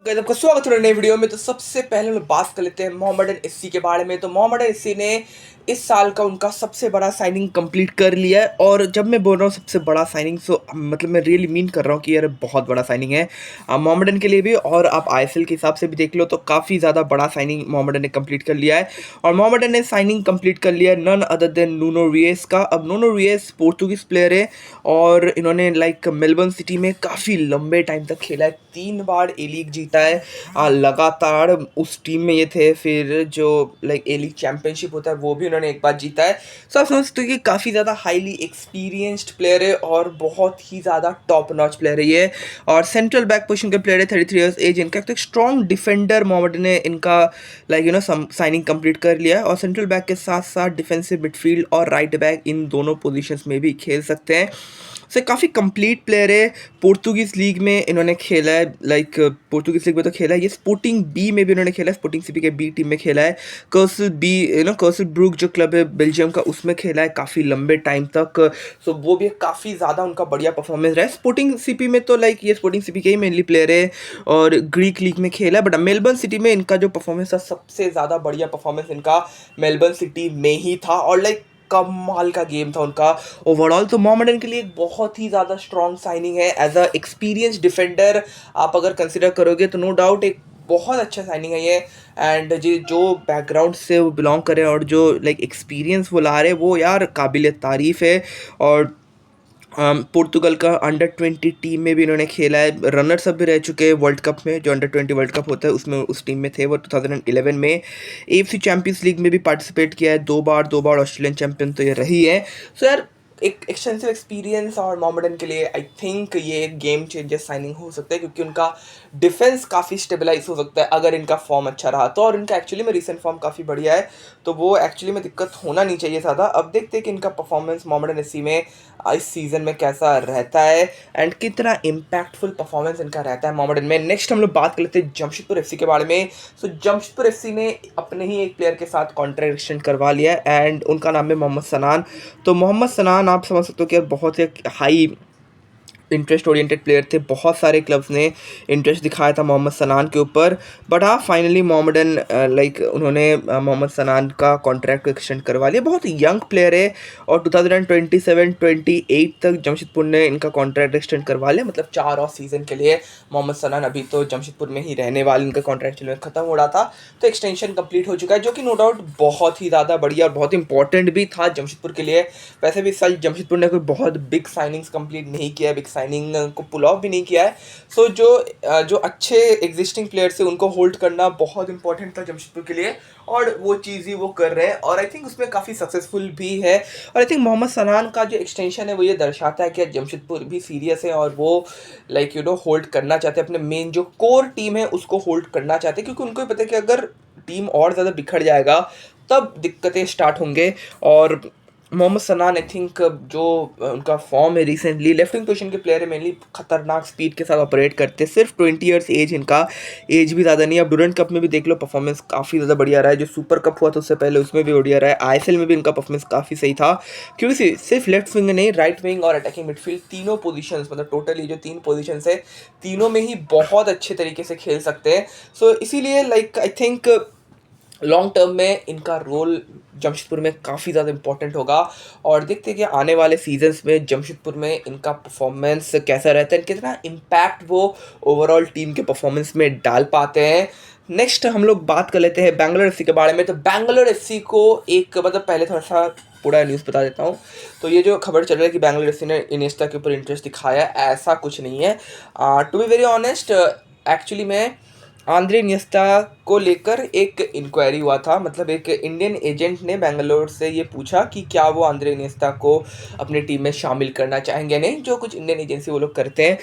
Guys आपका स्वागत है नई वीडियो में। तो सबसे पहले हम लोग बात कर लेते हैं मोहम्मडन एससी के बारे में। तो मोहम्मडन एससी ने इस साल का उनका सबसे बड़ा साइनिंग कंप्लीट कर लिया है। और जब मैं बोल रहा हूँ सबसे बड़ा साइनिंग, तो मतलब मैं रियली मीन कर रहा हूँ कि यार बहुत बड़ा साइनिंग है मोहम्मडन के लिए भी। और आप आईएसएल के हिसाब से भी देख लो तो काफ़ी ज़्यादा बड़ा साइनिंग मोहम्मडन ने कंप्लीट कर लिया है। और मोहम्मडन ने साइनिंग कंप्लीट कर लिया है none other than Nuno Reis का। अब नूनो रियस पोर्तुगीज प्लेयर है और इन्होंने मेलबर्न सिटी में काफ़ी लंबे टाइम तक खेला है। 3 बार ए लीग जीता है लगातार उस टीम में ये थे। फिर जो ए लीग चैंपियनशिप होता है वो भी उन्होंने एक बार जीता है। सो आप समझते हो कि काफ़ी ज़्यादा हाईली एक्सपीरियंस्ड प्लेयर है और बहुत ही ज़्यादा टॉप नॉच प्लेयर है ये। और सेंट्रल बैक पोजीशन के प्लेयर है, 33 ईयर्स एज इनका। एक स्ट्रॉन्ग डिफेंडर मोहम्मद ने इनका साइनिंग कंप्लीट कर लिया है। और सेंट्रल बैक के साथ साथ डिफेंसिव मिडफील्ड और राइट बैक इन दोनों पोजीशंस में भी खेल सकते हैं। से काफ़ी कंप्लीट प्लेयर है। पोर्तुगीज़ लीग में इन्होंने खेला है, पोर्तुगीज़ लीग में तो खेला है ये। स्पोर्टिंग बी में भी इन्होंने खेला है, स्पोर्टिंग सीपी के बी टीम में खेला है। कर्सल बी कर्सल ब्रूक जो क्लब है बेल्जियम का, उसमें खेला है काफ़ी लंबे टाइम तक। सो वो भी काफ़ी ज़्यादा उनका बढ़िया परफॉर्मेंस रहा है। स्पोर्टिंग सीपी में तो ये स्पोर्टिंग सीपी के ही मेनली प्लेयर है और ग्रीक लीग में खेला है। बट मेलबर्न सिटी में इनका जो परफॉर्मेंस था, सबसे ज़्यादा बढ़िया परफॉर्मेंस इनका मेलबर्न सिटी में ही था। और कमाल का गेम था उनका ओवरऑल। तो मोहम्मडन के लिए एक बहुत ही ज़्यादा स्ट्रॉन्ग साइनिंग है एज अ एक्सपीरियंस डिफेंडर। आप अगर कंसिडर करोगे तो नो डाउट एक बहुत अच्छा साइनिंग है ये। एंड जो बैकग्राउंड से वो बिलोंग करे और जो एक्सपीरियंस वो ला रहे वो यार काबिल तारीफ़ है। और पुर्तगाल का अंडर 20 टीम में भी इन्होंने खेला है। रनर्स अप भी रह चुके हैं वर्ल्ड कप में, जो अंडर 20 वर्ल्ड कप होता है उसमें उस टीम में थे वो 2011 में। एएफसी चैंपियंस लीग में भी पार्टिसिपेट किया है 2 बार ऑस्ट्रेलियन चैंपियन तो ये रही है। सो यार एक एक्सटेंसिव एक्सपीरियंस और मोहम्मडन के लिए आई थिंक ये एक गेम चेंजर साइनिंग हो सकता है, क्योंकि उनका डिफेंस काफ़ी स्टेबलाइज हो सकता है अगर इनका फॉर्म अच्छा रहा तो। और इनका एक्चुअली में रिसेंट फॉर्म काफ़ी बढ़िया है, तो वो एक्चुअली में दिक्कत होना नहीं चाहिए ज़्यादा। अब देखते हैं कि इनका परफॉर्मेंस मोहम्मडन एससी में इस सीज़न में कैसा रहता है एंड कितना इम्पैक्टफुल परफॉर्मेंस इनका रहता है मोहम्मडन में। नेक्स्ट हम लोग बात कर लेते हैं जमशेदपुर एफसी के बारे में। सो जमशेदपुर एफसी ने अपने ही एक प्लेयर के साथ कॉन्ट्रैक्ट एक्सटेंड करवा लिया एंड उनका नाम है मोहम्मद सनान। तो मोहम्मद सनान आप समझ सकते हो कि यार बहुत ही हाई इंटरेस्ट ओरिएंटेड प्लेयर थे। बहुत सारे क्लब्स ने इंटरेस्ट दिखाया था मोहम्मद सनान के ऊपर। बट हाँ, फाइनली मोहम्मडन उन्होंने मोहम्मद सनान का कॉन्ट्रैक्ट एक्सटेंड करवा लिया। बहुत यंग प्लेयर है और 2027-28 तक जमशेदपुर ने इनका कॉन्ट्रैक्ट एक्सटेंड करवा लिया, मतलब 4 और सीज़न के लिए। मोहम्मद सनान अभी तो जमशेदपुर में ही रहने वाले, इनका कॉन्ट्रैक्ट खत्म हो रहा था तो एक्सटेंशन कंप्लीट हो चुका है, जो कि नो डाउट बहुत ही ज़्यादा बढ़िया और बहुत इंपॉर्टेंट भी था जमशेदपुर के लिए। वैसे भी इस साल जमशेदपुर ने कोई बहुत बिग साइनिंग्स कंप्लीट नहीं किया है, बिग साइनिंग को पुल ऑफ भी नहीं किया है। सो जो अच्छे एग्जिस्टिंग प्लेयर्स है उनको होल्ड करना बहुत इंपॉर्टेंट था जमशेदपुर के लिए, और वो चीज़ ही वो कर रहे हैं और आई थिंक उसमें काफ़ी सक्सेसफुल भी है। और आई थिंक मोहम्मद सनान का जो एक्सटेंशन है वो ये दर्शाता है कि जमशेदपुर भी सीरियस है और वो होल्ड करना चाहते हैं अपने मेन जो कोर टीम है उसको होल्ड करना चाहते हैं, क्योंकि उनको भी पता है कि अगर टीम और ज़्यादा बिखर जाएगा तब दिक्कतें स्टार्ट होंगे। और मोहम्मद सनान आई थिंक जो उनका फॉर्म है रिसेंटली, लेफ्ट विंग पोजीशन के प्लेयर है, मेनली खतरनाक स्पीड के साथ ऑपरेट करते हैं। सिर्फ 20 ईयर्स एज इनका, एज भी ज़्यादा नहीं है। अब डूरंट कप में भी देख लो परफॉर्मेंस काफ़ी ज़्यादा बढ़िया रहा है। जो सुपर कप हुआ था उससे पहले उसमें भी बढ़िया रहा है। आईएसएल में भी इनका परफॉर्मेंस काफ़ी सही था, क्योंकि सिर्फ लेफ्ट विंग नहीं, राइट विंग और अटैकिंग मिडफील्ड तीनों पोजीशंस, मतलब टोटली जो 3 पोजीशंस है तीनों में ही बहुत अच्छे तरीके से खेल सकते हैं। सो इसीलिए आई थिंक लॉन्ग टर्म में इनका रोल जमशेदपुर में काफ़ी ज़्यादा इंपॉर्टेंट होगा। और देखते हैं कि आने वाले सीजन्स में जमशेदपुर में इनका परफॉर्मेंस कैसा रहता है, कितना इम्पैक्ट वो ओवरऑल टीम के परफॉर्मेंस में डाल पाते हैं। नेक्स्ट हम लोग बात कर लेते हैं बैंगलोर एफसी के बारे में। तो बैंगलोर एफसी को एक पहले थोड़ा सा पूरा न्यूज़ बता देता हूँ। तो ये जो खबर चल रहा है कि बैंगलोर एफसी ने इनिएस्टा के ऊपर इंटरेस्ट दिखाया, ऐसा कुछ नहीं है। To be very honest, actually मैं आंद्रे इनिएस्टा को लेकर एक इंक्वायरी हुआ था, मतलब एक इंडियन एजेंट ने बेंगलोर से ये पूछा कि क्या वो आंद्रे इनिएस्टा को अपनी टीम में शामिल करना चाहेंगे नहीं, जो कुछ इंडियन एजेंसी वो लोग करते हैं,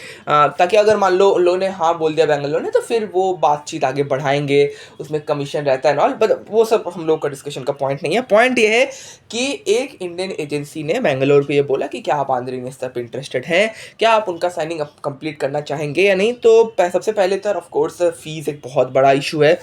ताकि अगर मान लो उन लोगों ने हाँ बोल दिया बेंगलोर ने तो फिर वो बातचीत आगे बढ़ाएंगे, उसमें कमीशन रहता है नॉल। बट वो सब हम लोग का डिस्कशन का पॉइंट नहीं है। पॉइंट ये है कि एक इंडियन एजेंसी ने बेंगलोर को ये बोला कि क्या आप आंद्रे इनिएस्टा पे इंटरेस्टेड हैं, क्या आप उनका साइनिंग कंप्लीट करना चाहेंगे या नहीं। तो सबसे पहले तो ऑफकोर्स फीस एक बहुत बड़ा इशू है।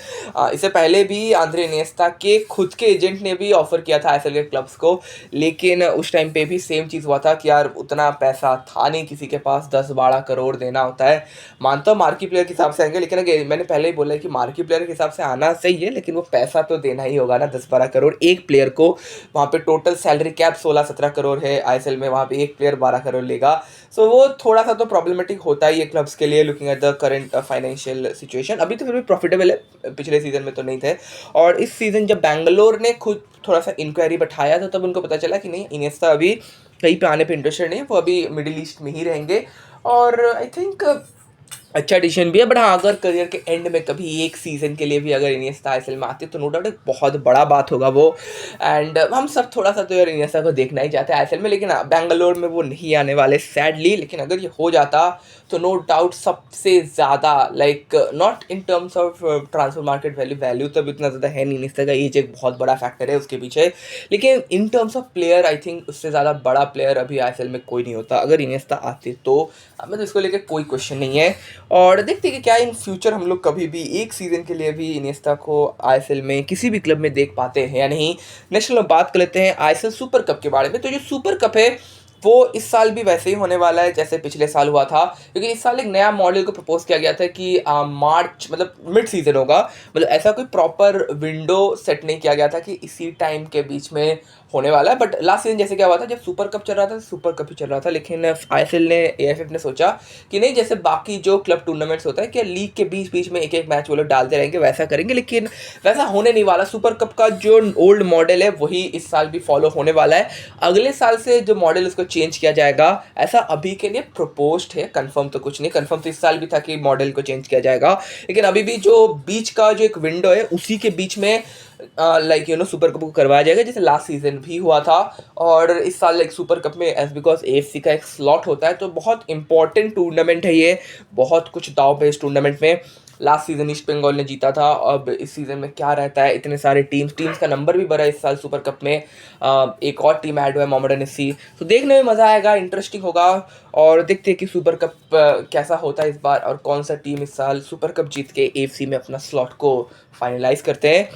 इससे पहले भी आंद्रे इनिएस्टा के खुद के एजेंट ने भी ऑफर किया था आईएसएल के क्लब्स को, लेकिन उस टाइम पे भी सेम चीज़ हुआ था कि यार उतना पैसा था नहीं किसी के पास, 10-12 करोड़ देना होता है। मानता हूँ मार्की प्लेयर के हिसाब से आएंगे, लेकिन अगर मैंने पहले ही बोला है कि मार्की प्लेयर के हिसाब से आना सही है, लेकिन वो पैसा तो देना ही होगा ना, 10-12 करोड़ एक प्लेयर को। वहाँ पे टोटल सैलरी कैप 16-17 करोड़ है आईएसएल में, वहाँ पे एक प्लेयर 12 करोड़ लेगा। सो वो थोड़ा सा तो प्रॉब्लमेटिक होता ही है क्लब्स के लिए, looking at the current financial situation. अभी तो फिर भी प्रॉफिटेबल है, पिछले सीजन में तो नहीं थे। और इस सीजन जब बैंगलोर ने खुद थोड़ा सा इंक्वायरी बैठाया तो तब उनको पता चला कि नहीं, इनिएस्टा अभी कहीं पे आने पे इंटरेस्टेड नहीं है, वो अभी मिडिल ईस्ट में ही रहेंगे। और आई थिंक अच्छा डिसीजन भी है। बट हाँ, अगर करियर के एंड में कभी एक सीज़न के लिए भी अगर इनिएस्टा आईएसएल में आते तो नो डाउट एक बहुत बड़ा बात होगा वो। एंड हम सब थोड़ा सा तो यार इनिएस्टा को देखना ही चाहते हैं आईएसएल में, लेकिन बैंगलोर में वो नहीं आने वाले सैडली। लेकिन अगर ये हो जाता तो नो डाउट सबसे ज़्यादा, like not in terms of transfer market value तो इतना ज़्यादा है नहीं, इनिएस्टा का एज एक बहुत बड़ा फैक्टर है उसके पीछे, लेकिन in terms of player I think उससे ज़्यादा बड़ा प्लेयर अभी आईएसएल में कोई नहीं होता अगर इनिएस्टा आते तो। मतलब इसको लेकर कोई क्वेश्चन नहीं है। और देखते हैं कि क्या इन फ्यूचर हम लोग कभी भी एक सीज़न के लिए भी इनिएस्टा को आईएसएल में किसी भी क्लब में देख पाते हैं या नहीं। नेक्स्ट हम लोग बात कर लेते हैं आईएसएल सुपर कप के बारे में। तो जो सुपर कप है वो इस साल भी वैसे ही होने वाला है जैसे पिछले साल हुआ था, क्योंकि इस साल एक नया मॉडल को प्रपोज किया गया था कि मार्च मतलब मिड सीजन होगा। मतलब ऐसा कोई प्रॉपर विंडो सेट नहीं किया गया था कि इसी टाइम के बीच में होने वाला है। बट लास्ट सीजन जैसे क्या हुआ था, जब सुपर कप चल रहा था सुपर कप ही चल रहा था, लेकिन आईएसएल ने एएफएफ ने सोचा कि नहीं, जैसे बाकी जो क्लब टूर्नामेंट्स होता है कि लीग के बीच बीच में एक एक मैच वो लोग डालते रहेंगे, वैसा करेंगे। लेकिन वैसा होने नहीं वाला। सुपर कप का जो ओल्ड मॉडल है वही इस साल भी फॉलो होने वाला है। अगले साल से जो मॉडल उसको चेंज किया जाएगा, ऐसा अभी के लिए प्रपोज्ड है, कंफर्म तो कुछ नहीं। कंफर्म तो इस साल भी था कि मॉडल को चेंज किया जाएगा, लेकिन अभी भी जो बीच का जो एक विंडो है उसी के बीच में लाइक सुपर कप को करवाया जाएगा जैसे लास्ट सीजन भी हुआ था। और इस साल लाइक सुपर कप में एज बिकॉज एएफसी का एक स्लॉट होता है, तो बहुत इंपॉर्टेंट टूर्नामेंट है ये, बहुत कुछ दाव पे इस टूर्नामेंट में। लास्ट सीजन ईस्ट बंगाल ने जीता था, अब इस सीजन में क्या रहता है, इतने सारे टीम्स का नंबर भी बढ़ा इस साल सुपर कप में। एक और टीम ऐड हुआ है मोहम्मडन एससी, तो देखने में मज़ा आएगा, इंटरेस्टिंग होगा। और देखते हैं कि सुपर कप कैसा होता है इस बार और कौन सा टीम इस साल सुपर कप जीत के एएफसी में अपना स्लॉट को फाइनलाइज करते हैं।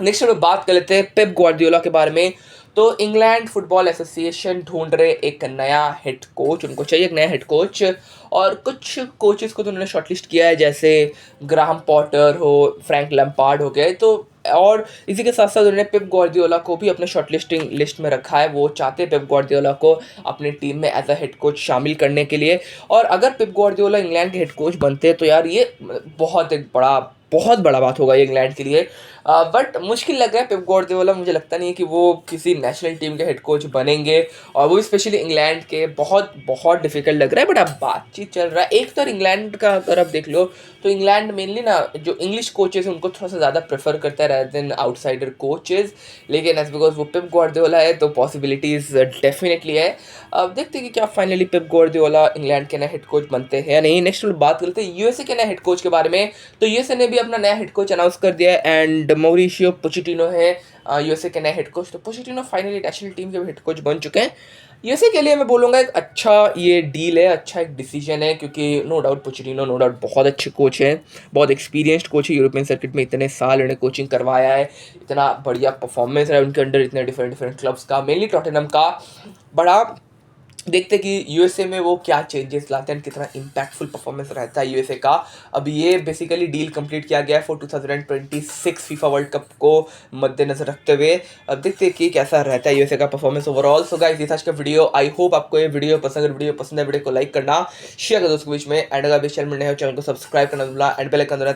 नेक्स्ट हम लोग बात कर लेते हैं पेप ग्वार्डियोला के बारे में। तो इंग्लैंड फुटबॉल एसोसिएशन ढूंढ रहे एक नया हेड कोच, उनको चाहिए एक नया हेड कोच। और कुछ कोचेस को तो उन्होंने शॉर्टलिस्ट किया है, जैसे ग्राहम पॉटर हो, फ्रैंक लैम्पार्ड हो गए। तो और इसी के साथ साथ उन्होंने पेप ग्वार्डियोला को भी अपने शॉर्टलिस्टिंग लिस्ट में रखा है। वो चाहते हैं पेप ग्वार्डियोला को अपनी टीम में एज अ हेड कोच शामिल करने के लिए। और अगर पेप ग्वार्डियोला इंग्लैंड के हेड कोच बनते हैं तो यार ये बहुत बड़ा बात होगा ये इंग्लैंड के लिए। बट मुश्किल लग रहा है पेप ग्वार्डियोला, मुझे लगता नहीं है कि वो किसी नेशनल टीम के हेड कोच बनेंगे, और वो स्पेशली इंग्लैंड के। बहुत डिफिकल्ट लग रहा है, बट अब बातचीत चल रहा है। एक तो इंग्लैंड का अगर आप देख लो तो इंग्लैंड मेनली ना जो इंग्लिश कोचेस हैं उनको थोड़ा सा ज़्यादा प्रेफर करता है रैदर देन आउटसाइडर कोचेस। लेकिन एज बिकॉज वो पेप ग्वार्डियोला है तो पॉसिबिलिटीज़ डेफिनेटली है। अब देखते हैं कि क्या फाइनली पेप ग्वार्डियोला इंग्लैंड के नए हेड कोच बनते हैं या नहीं। नेक्स्ट बात करते हैं यूएसए के नए हेड कोच के बारे में। तो यूएसए ने भी अपना नया हेड कोच अनाउंस कर दिया है, एंड मॉरिशियो पोचेटिनो है यूएसए के नए हेड कोच। तो पोचेटिनो फाइनली नेशनल टीम के हेड कोच बन चुके हैं। यूएसए के लिए मैं बोलूँगा एक अच्छा ये डील है, अच्छा एक डिसीजन है, क्योंकि no doubt Pochettino no doubt बहुत अच्छे कोच हैं, बहुत एक्सपीरियंस्ड कोच है। यूरोपियन सर्किट में इतने साल उन्होंने कोचिंग करवाया है, इतना बढ़िया परफॉर्मेंस है उनके अंडर, इतने डिफरेंट क्लब्स का, मेनली टॉटनहम का। बड़ा देखते कि यूएसए में वो क्या चेंजेस लाते हैं, कितना इम्पैक्टफुल परफॉर्मेंस रहता है यूएसए का। अब ये बेसिकली डील कंप्लीट किया गया है फॉर 2026 फीफा वर्ल्ड कप को मद्देनजर रखते हुए। अब देखते हैं कि कैसा रहता है यूएसए का परफॉर्मेंस ओवरऑल। सो गाइस, ये था आज का वीडियो। आई होप आपको ये वीडियो पसंद है। वीडियो पसंद है वीडियो को लाइक करना, शेयर कर दोस्तों के बीच में, एंड अगर चैनल में नए हो चैनल को सब्सक्राइब करना एंड बेल आइकन दबाना।